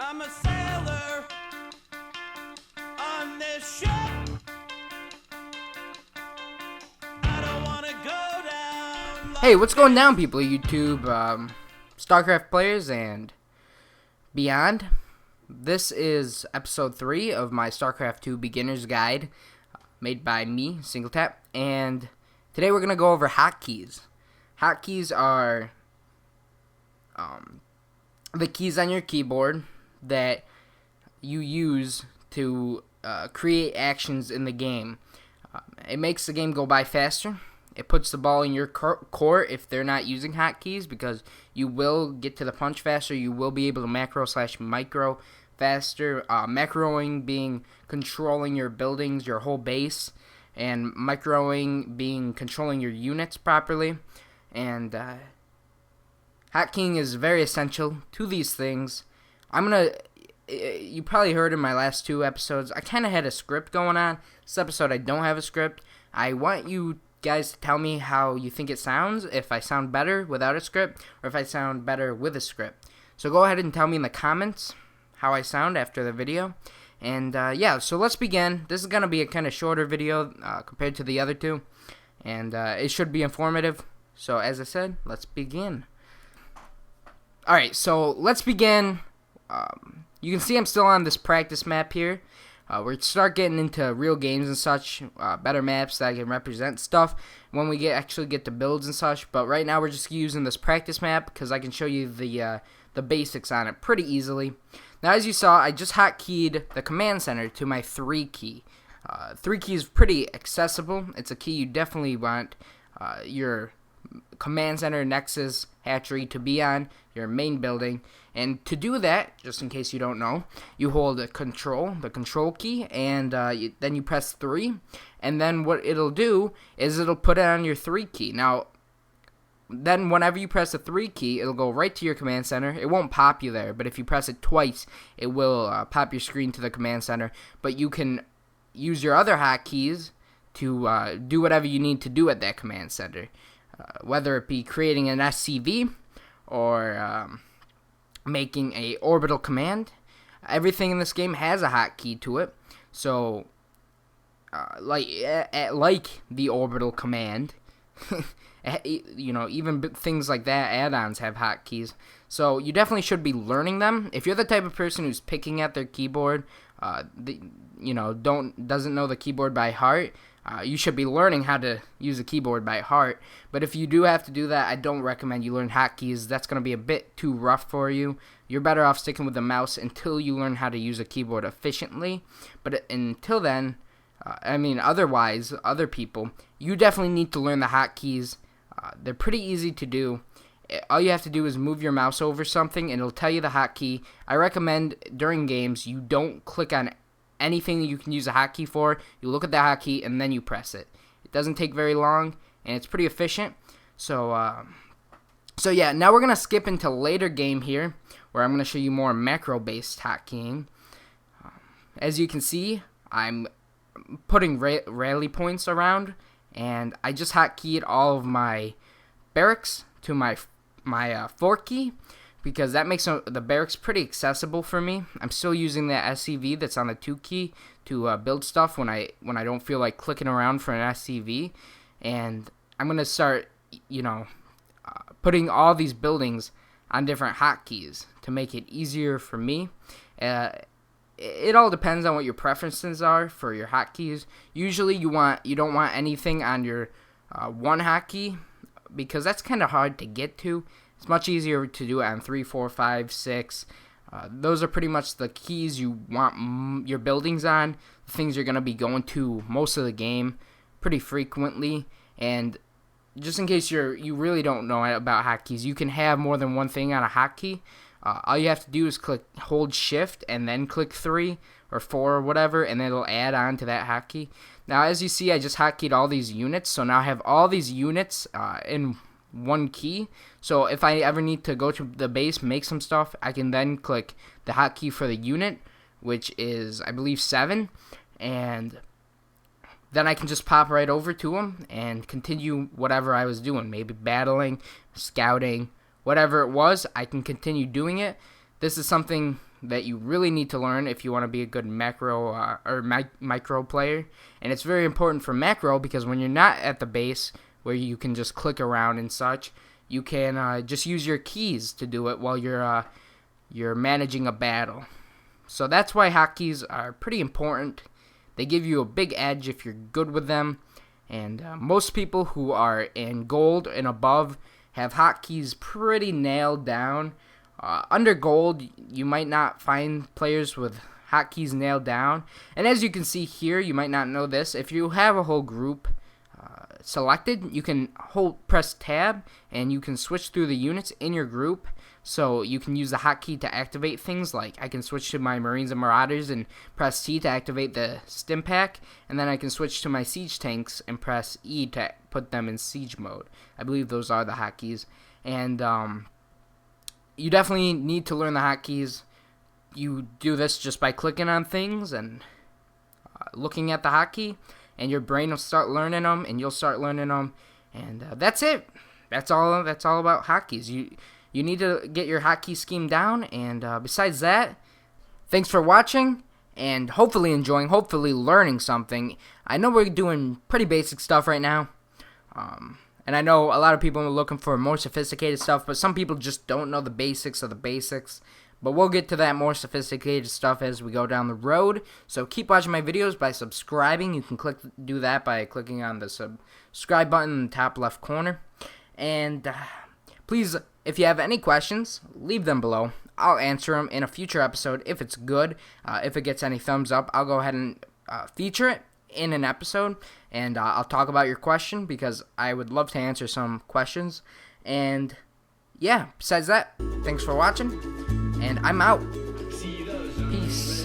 I'm a sailor on this ship. I don't wanna go down. Hey, what's going down, people of YouTube, Starcraft players, and beyond? This is episode 3 of my Starcraft 2 Beginner's Guide, made by me, SingleTap, and today we're going to go over hotkeys. Hotkeys are the keys on your keyboard that you use to create actions in the game. It makes the game go by faster. It puts the ball in your court if they're not using hotkeys, because you will get to the punch faster. You will be able to macro/micro faster. Macroing being controlling your buildings, your whole base, and microing being controlling your units properly. And hotkeying is very essential to these things. You probably heard in my last 2 episodes, I kind of had a script going on. This episode I don't have a script. I want you guys to tell me how you think it sounds, if I sound better without a script, or if I sound better with a script. So go ahead and tell me in the comments how I sound after the video. And yeah, so let's begin. This is going to be a kind of shorter video compared to the other 2. And it should be informative. So as I said, let's begin. Alright, so let's begin. You can see I'm still on this practice map here. We're start getting into real games and such, better maps that can represent stuff when we actually get to builds and such. But right now we're just using this practice map because I can show you the basics on it pretty easily. Now, as you saw, I just hotkeyed the command center to my 3 key. 3 key is pretty accessible. It's a key you definitely want your command center, nexus, hatchery to be on, your main building. And to do that, just in case you don't know, you hold the control key, and then you press 3, and then what it'll do is it'll put it on your 3 key. Now, then whenever you press the 3 key, it'll go right to your command center. It won't pop you there, but if you press it twice, it will pop your screen to the command center. But you can use your other hotkeys to do whatever you need to do at that command center, whether it be creating an SCV or making a orbital command. Everything in this game has a hotkey to it. So, like the orbital command, you know, even things like that, add-ons have hotkeys. So you definitely should be learning them. If you're the type of person who's picking at their keyboard, doesn't know the keyboard by heart, you should be learning how to use a keyboard by heart. But if you do have to do that, I don't recommend you learn hotkeys. That's going to be a bit too rough for you. You're better off sticking with the mouse until you learn how to use a keyboard efficiently. But until then, otherwise, other people, you definitely need to learn the hotkeys. They're pretty easy to do. All you have to do is move your mouse over something, and it'll tell you the hotkey. I recommend during games you don't click on anything that you can use a hotkey for. You look at the hotkey and then you press it. It doesn't take very long, and it's pretty efficient. So yeah, now we're gonna skip into later game here, where I'm gonna show you more macro-based hotkeying. As you can see, I'm putting rally points around, and I just hotkeyed all of my barracks to my 4 key, because that makes the barracks pretty accessible for me. I'm still using that SCV that's on the 2 key to build stuff when I don't feel like clicking around for an SCV. And I'm going to start, putting all these buildings on different hotkeys to make it easier for me. It all depends on what your preferences are for your hotkeys. Usually you don't want anything on your 1 hotkey, because that's kind of hard to get to. It's much easier to do it on 3, 4, 5, 6. Those are pretty much the keys you want your buildings on, the things you're going to be going to most of the game pretty frequently. And just in case you really don't know about hotkeys, you can have more than one thing on a hotkey. All you have to do is hold shift and then click 3 or 4 or whatever, and it'll add on to that hotkey. Now, as you see, I just hotkeyed all these units, so now I have all these units in 1 key. So if I ever need to go to the base, make some stuff, I can then click the hotkey for the unit, which is, I believe, 7, and then I can just pop right over to them and continue whatever I was doing, maybe battling, scouting, whatever it was. I can continue doing it. This is something that you really need to learn if you want to be a good macro micro player. And it's very important for macro because when you're not at the base where you can just click around and such, you can just use your keys to do it while you're managing a battle. So that's why hotkeys are pretty important. They give you a big edge if you're good with them. And most people who are in gold and above have hotkeys pretty nailed down. Under gold, you might not find players with hotkeys nailed down. And as you can see here, you might not know this. If you have a whole group selected, you can press tab and you can switch through the units in your group. So you can use the hotkey to activate things, like I can switch to my Marines and Marauders and press T to activate the stim pack, and then I can switch to my siege tanks and press E to put them in siege mode. I believe those are the hotkeys. And you definitely need to learn the hotkeys. You do this just by clicking on things and looking at the hotkey, and your brain will start learning them, and you'll start learning them, and that's it. That's all about hotkeys. You need to get your hotkey scheme down, and besides that, thanks for watching, and hopefully enjoying, hopefully learning something. I know we're doing pretty basic stuff right now, and I know a lot of people are looking for more sophisticated stuff, but some people just don't know the basics of the basics. But we'll get to that more sophisticated stuff as we go down the road. So keep watching my videos by subscribing. You can do that by clicking on the subscribe button in the top left corner. And please, if you have any questions, leave them below. I'll answer them in a future episode if it's good. If it gets any thumbs up, I'll go ahead and feature it in an episode. And I'll talk about your question because I would love to answer some questions. And yeah, besides that, thanks for watching. And I'm out. Peace.